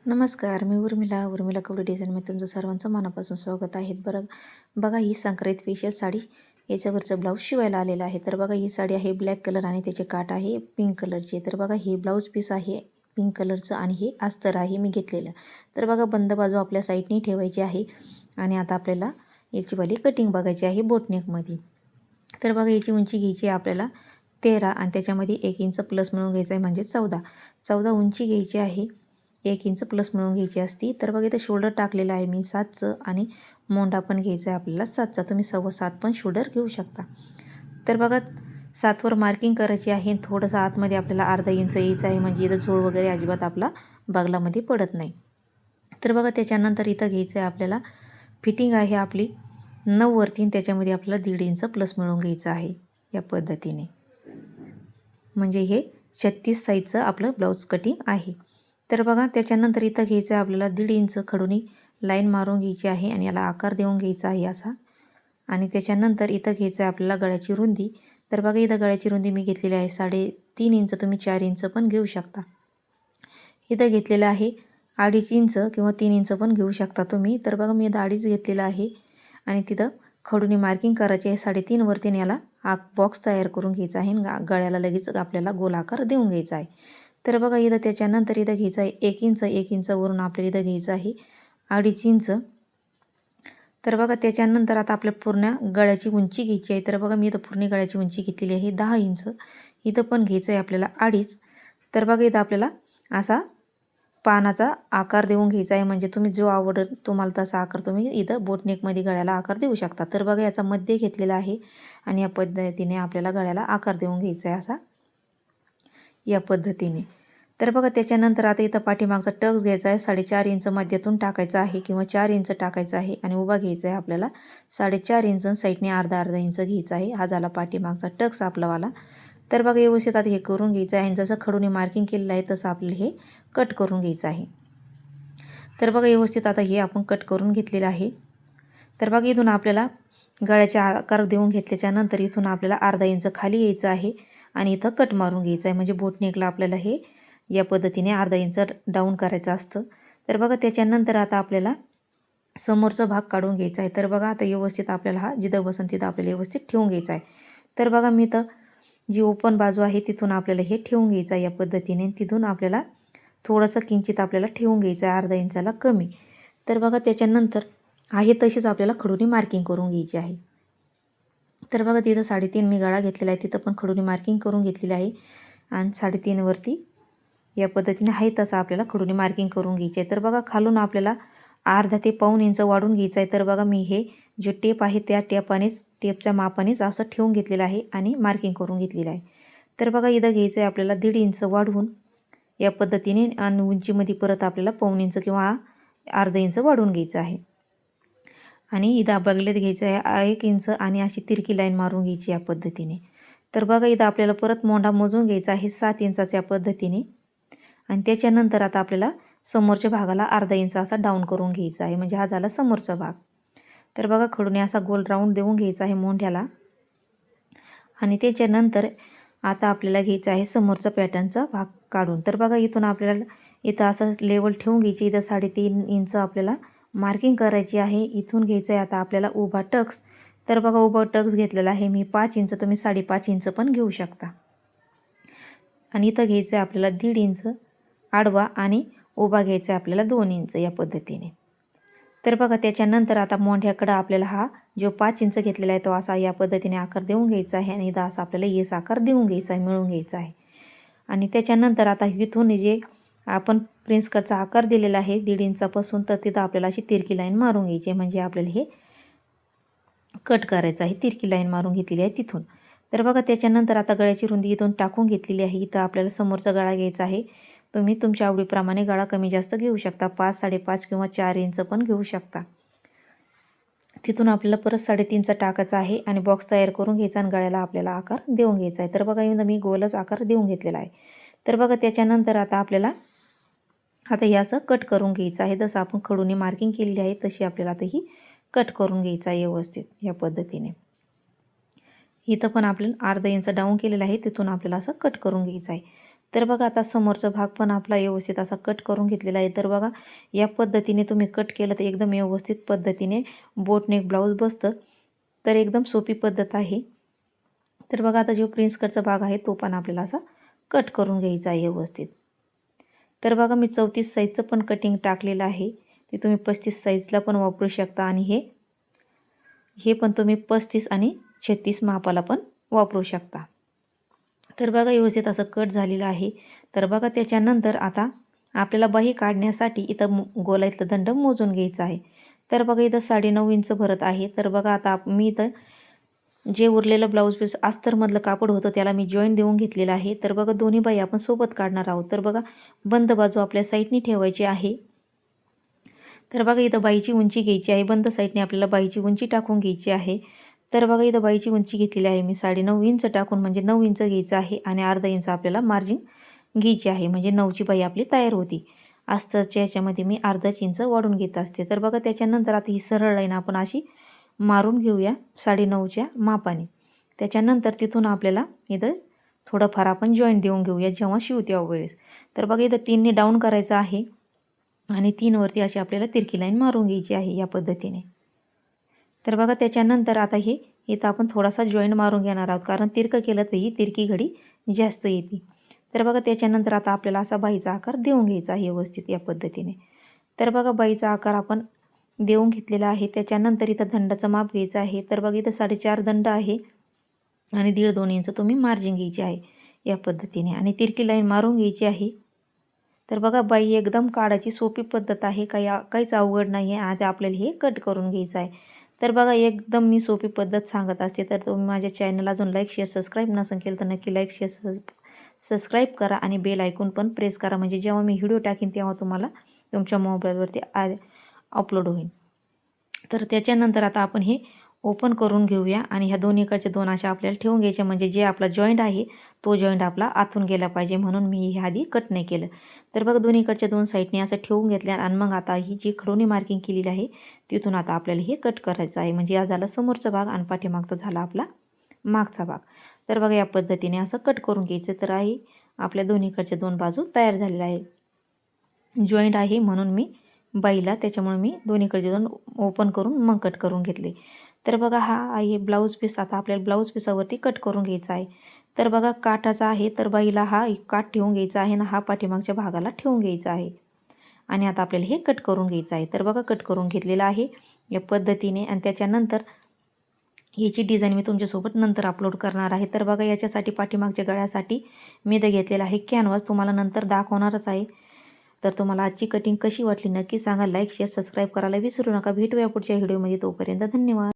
नमस्कार, मी उर्मिला कवडे डिझाईनमध्ये तुमचं सर्वांचं मनापासून स्वागत आहे. बघा ही संक्रांत स्पेशल साडी याच्यावरचं ब्लाऊज शिवायला आलेलं आहे. तर बघा ही साडी आहे ब्लॅक कलर आणि त्याचे काठ आहे पिंक कलरचे. तर बघा हे ब्लाऊज पीस आहे पिंक कलरचं आणि हे अस्तर आहे मी घेतलेलं. तर बघा बंद बाजू आपल्या साईडनी ठेवायची आहे आणि आता आपल्याला याचीवाली कटिंग बघायची आहे बोटनेकमध्ये. तर बघा याची उंची घ्यायची आहे आपल्याला 13 आणि त्याच्यामध्ये 1 इंच प्लस मिळून घ्यायचं आहे म्हणजे 14 उंची घ्यायची आहे. 1 इंच प्लस मिळून घ्यायची असती. तर बघा इथं शोल्डर टाकलेलं आहे मी 7चं आणि मोंढा पण घ्यायचा आहे आपल्याला 7चा. तुम्ही 7.25 पण शोल्डर घेऊ शकता. तर बघा 7वर मार्किंग करायची आहे. थोडंसं आतमध्ये आपल्याला अर्धा इंच यायचं आहे म्हणजे इथं झोळ वगैरे अजिबात आपला बागलामध्ये पडत नाही. तर बघा त्याच्यानंतर इथं घ्यायचं आहे आपल्याला फिटिंग आहे आपली 9 वरती त्याच्यामध्ये आपल्याला 1.5 इंच प्लस मिळवून घ्यायचं आहे या पद्धतीने. म्हणजे हे 36 साईजचं आपलं ब्लाऊज कटिंग आहे. तर बघा त्याच्यानंतर इथं घ्यायचं आहे आपल्याला 1.5 इंच खडूनी लाईन मारून घ्यायची आहे आणि याला आकार देऊन घ्यायचा आहे असा. आणि त्याच्यानंतर इथं घ्यायचं आहे आपल्याला गळ्याची रुंदी. तर बघा इथं गळ्याची रुंदी मी घेतलेली आहे 3.5 इंच, तुम्ही 4 इंच पण घेऊ शकता. इथं घेतलेलं आहे 2.5 इंच किंवा 3 इंच पण घेऊ शकता तुम्ही. तर बघा मी इथं 2.5 घेतलेलं आहे आणि तिथं खडूनी मार्किंग करायची आहे 3.5 वरती याला बॉक्स तयार करून घ्यायचा आहे. गळ्याला लगेच आपल्याला गोल आकार देऊन घ्यायचा आहे. तर बघा इथं त्याच्यानंतर इथं घ्यायचं आहे 1 इंचवरून आपल्याला इथं घ्यायचं आहे 2.5 इंच. तर बघा त्याच्यानंतर आता आपल्या पूर्ण गळ्याची उंची घ्यायची आहे. तर बघा मी इथं पूर्ण गळ्याची उंची घेतलेली आहे 10 इंच. इथं पण घ्यायचं आहे आपल्याला 2.5. तर बघा इथं आपल्याला असा पानाचा आकार देऊन घ्यायचा आहे म्हणजे तुम्ही जो आवडेल तुम्हाला तसा आकार तुम्ही इथं बोटनेकमध्ये गळ्याला आकार देऊ शकता. तर बघा याचा मध्य घेतलेला आहे आणि या पद्धतीने आपल्याला गळ्याला आकार देऊन घ्यायचा आहे असा या पद्धतीने. तर बघा त्याच्यानंतर आता इथं पाठीमागचा टक्स घ्यायचा आहे 4.5 इंच मध्यातून टाकायचा आहे किंवा 4 इंच टाकायचा आहे आणि उभा घ्यायचा आहे आपल्याला 4.5 इंच, साईडने अर्धा इंच घ्यायचा आहे. हा झाला पाठीमागचा टक्स आपलावाला. तर बघा व्यवस्थित आता हे करून घ्यायचं आहे आणि जसं खडूने मार्किंग केलेलं आहे तसं आपल्याला हे कट करून घ्यायचं आहे. तर बघा व्यवस्थित आता हे आपण कट करून घेतलेलं आहे. तर बघा इथून आपल्याला गळ्याचा आकार देऊन घेतल्याच्यानंतर इथून आपल्याला अर्धा इंच खाली यायचं आहे आणि इथं कट मारून घ्यायचं आहे म्हणजे बोटनेकला आपल्याला हे या पद्धतीने अर्धा इंच डाऊन करायचं असतं. तर बघा त्याच्यानंतर आता आपल्याला समोरचा भाग काढून घ्यायचा आहे. तर बघा आता व्यवस्थित आपल्याला हा जिथं बसन तिथं आपल्याला व्यवस्थित ठेवून घ्यायचा आहे. तर बघा मी तर जी ओपन बाजू आहे तिथून आपल्याला हे ठेवून घ्यायचं आहे या पद्धतीने. तिथून आपल्याला थोडंसं किंचित आपल्याला ठेवून घ्यायचं आहे अर्धा इंचाला कमी. तर बघा त्याच्यानंतर आहे तशीच आपल्याला खडूनी मार्किंग करून घ्यायची आहे. तर बघा तिथं 3.5 मी गळा घेतलेला आहे तिथं पण खडूनी मार्किंग करून घेतलेली आहे आणि 3.5 वरती या पद्धतीने आहे तसं आपल्याला खडूनी मार्किंग करून घ्यायची आहे. तर बघा खालून आपल्याला अर्धा ते पाऊण इंच वाढून घ्यायचं आहे. तर बघा मी हे जो टेप आहे त्या टेपच्या मापानेच असं ठेवून घेतलेलं आहे आणि मार्किंग करून घेतलेलं आहे. तर बघा इथं घ्यायचं आहे आपल्याला 1.5 इंच वाढवून या पद्धतीने आणि उंचीमध्ये परत आपल्याला पाऊण इंच किंवा अर्धा इंच वाढवून घ्यायचं आहे. आणि इथं बगलेत घ्यायचं आहे 1 इंच आणि अशी तिरकी लाईन मारून घ्यायची या पद्धतीने. तर बघा इथं आपल्याला परत मोंढा मोजून घ्यायचा आहे 7 इंचाच्या या पद्धतीने आणि त्याच्यानंतर आता आपल्याला समोरच्या भागाला अर्धा इंच असा डाऊन करून घ्यायचा आहे म्हणजे हा झाला समोरचा भाग. तर बघा खडूने असा गोल राऊंड देऊन घ्यायचा आहे मोंढ्याला आणि त्याच्यानंतर आता आपल्याला घ्यायचा आहे समोरचा पॅटर्नचा भाग काढून. तर बघा इथून आपल्याला इथं असं लेवल ठेवून घ्यायची. इथं 3.5 इंच आपल्याला मार्किंग करायची आहे. इथून घ्यायचं आहे आता आपल्याला उभा टक्स. तर बघा उभा टक्स घेतलेला आहे मी 5 इंच, तुम्ही 5.5 इंच पण घेऊ शकता. आणि इथं घ्यायचं आहे आपल्याला 1.5 इंच आडवा आणि उभा घ्यायचा आहे आपल्याला 2 इंच या पद्धतीने. तर बघा त्याच्यानंतर आता मोंढ्याकडं आपल्याला हा जो 5 इंच घेतलेला आहे तो असा या पद्धतीने आकार देऊन घ्यायचा आहे आणि इथं असा आपल्याला येस आकार देऊन घ्यायचा आहे, मिळून घ्यायचा आहे. आणि त्याच्यानंतर आता इथून जे आपण प्रिन्स कटचा आकार दिलेला आहे 1.5 इंचापासून तर तिथं आपल्याला अशी तिरकी लाईन मारून घ्यायची आहे म्हणजे आपल्याला हे कट करायचं आहे. तिरकी लाईन मारून घेतलेली आहे तिथून. तर बघा त्याच्यानंतर आता गळ्याची रुंदी इथून टाकून घेतलेली आहे. इथं आपल्याला समोरचा गळा घ्यायचा आहे. तुम्ही तुमच्या आवडीप्रमाणे गळा कमी जास्त घेऊ शकता 5, 5.5 किंवा 4 इंच पण घेऊ शकता. तिथून आपल्याला परत 3.5चा टाकायचा आहे आणि बॉक्स तयार करून घ्यायचा आणि गळ्याला आपल्याला आकार देऊन घ्यायचा आहे. तर बघा मी गोलच आकार देऊन घेतलेला आहे. तर बघा त्याच्यानंतर आता आपल्याला हे असं कट करून घ्यायचं आहे. जसं आपण खडूने मार्किंग केलेली आहे तशी आपल्याला आता ही कट करून घ्यायचं आहे व्यवस्थित या पद्धतीने. इथं पण आपल्याला अर्धा इंच डाऊन केलेलं आहे तिथून आपल्याला असं कट करून घ्यायचं आहे. तर बघा आता समोरचा भाग पण आपला व्यवस्थित असा कट करून घेतलेला आहे. तर बघा या पद्धतीने तुम्ही कट केलं तर एकदम व्यवस्थित पद्धतीने बोटनेक ब्लाऊज बसतं. तर एकदम सोपी पद्धत आहे. तर बघा आता जो प्रिन्स कटचा भाग आहे तो पण आपल्याला असा कट करून घ्यायचा आहे व्यवस्थित. तर बघा मी 34 साईजचं पण कटिंग टाकलेलं आहे. ते तुम्ही 35 साईजला पण वापरू शकता आणि हे पण तुम्ही 35 आणि 36 मापाला पण वापरू शकता. तर बघा व्यवस्थित असं कट झालेलं आहे. तर बघा त्याच्यानंतर आता आपल्याला बाही काढण्यासाठी इथं गोलातलं दंड मोजून घ्यायचं आहे. तर बघा इथं 9.5 इंच भरत आहे. तर बघा आता मी इथं जे उरलेलं ब्लाऊज पीस अस्तरमधलं कापड होतं त्याला मी जॉईन देऊन घेतलेलं आहे. तर बघा दोन्ही बाही आपण सोबत काढणार आहोत. तर बघा बंद बाजू आपल्या साईडनी ठेवायची आहे. तर बघा इथं बाहीची उंची घ्यायची आहे. बंद साईडने आपल्याला बाहीची उंची टाकून घ्यायची आहे. तर बघा इथं बाहीची उंची घेतलेली आहे मी 9.5 इंच टाकून, म्हणजे 9 इंच घ्यायचं आहे आणि अर्धा इंच आपल्याला मार्जिन घ्यायची आहे, म्हणजे 9ची बाही आपली तयार होती. अस्तरच्या ह्याच्यामध्ये मी अर्धाच इंच वाढून घेत असते. तर बघा त्याच्यानंतर आता ही सरळ लाईन आपण अशी मारून घेऊया 9.5च्या मापाने. त्याच्यानंतर तिथून आपल्याला इथं थोडंफार आपण जॉईंट देऊन घेऊया जेव्हा शिवू वेळेस. तर बघा इथं 3ने डाऊन करायचं आहे आणि 3वरती अशी आपल्याला तिरकी लाईन मारून घ्यायची आहे या पद्धतीने. तर बघा त्याच्यानंतर आता इथं आपण थोडासा जॉईंट मारून घेणार आहोत, कारण तिरकं केलं तर ही तिरकी घडी जास्त येते. तर बघा त्याच्यानंतर आता आपल्याला असा बाहीचा आकार देऊन घ्यायचा आहे व्यवस्थित या पद्धतीने. तर बघा बाहीचा आकार आपण देऊन घेतलेला आहे. त्याच्यानंतर इथं दंडाचं माप घ्यायचं आहे. तर बघा इथं 4.5 दंड आहे आणि 1.5-2 इंच तुम्ही मार्जिन घ्यायची आहे या पद्धतीने आणि तिरकी लाईन मारून घ्यायची आहे. तर बघा बाई एकदम काढायची सोपी पद्धत आहे, काहीच अवघड नाही आहे. आता आपल्याला हे कट करून घ्यायचं आहे. तर बघा एकदम मी सोपी पद्धत सांगत असते. तर तुम्ही माझ्या चॅनलला अजून लाईक शेअर सबस्क्राईब नसेल केलं तर नक्की लाईक शेअर सबस्क्राईब करा आणि बेल आयकॉन पण प्रेस करा, म्हणजे जेव्हा मी व्हिडिओ टाकीन तेव्हा तुम्हाला तुमच्या मोबाईलवरती अपलोड होईल. तर त्याच्यानंतर आता आपण हे ओपन करून घेऊया आणि ह्या दोन इकडच्या दोन अशा आपल्याला ठेवून घ्यायच्या, म्हणजे जे आपला जॉईंट आहे तो जॉईंट आपला आतून गेला पाहिजे, म्हणून मी हे आधी कट नाही केलं. तर बघा दोन्हीकडच्या दोन साईडने असं ठेवून घेतल्या आणि मग आता ही जी खडूनी मार्किंग केलेली आहे तिथून आता आपल्याला हे कट करायचं आहे, म्हणजे या झाला समोरचा भाग आणि पाठीमागचा झाला आपला मागचा भाग. तर बघा या पद्धतीने असं कट करून घ्यायचं. तर आहे आपल्या दोन्हीकडच्या दोन बाजू तयार झालेल्या आहे. जॉईंट आहे म्हणून मी बाईला त्याच्यामुळे मी दोन्हीकडचे दोन ओपन करून मग कट करून घेतले. तर बघा हा आहे ब्लाऊज पीस. आता आपल्याला ब्लाऊज पीसावरती कट करून घ्यायचा आहे. तर बघा काठाचा आहे, तर बाईला हा काठ ठेवून घ्यायचा आहे आणि हा पाठीमागच्या भागाला ठेवून घ्यायचा आहे आणि आता आपल्याला हे कट करून घ्यायचं आहे. तर बघा कट करून घेतलेलं आहे या पद्धतीने आणि त्याच्यानंतर ह्याची डिझाईन मी तुमच्यासोबत नंतर अपलोड करणार आहे. तर बघा याच्यासाठी पाठीमागच्या गळ्यासाठी मी इथं घेतलेला आहे कॅनव्हास, तुम्हाला नंतर दाखवणारच आहे. तर तुम्हाला आजची कटिंग कशी वाटली नक्की सांगा. लाईक शेअर सबस्क्राईब करायला विसरू नका. भेटूया पुढच्या व्हिडिओमध्ये. तोपर्यंत धन्यवाद.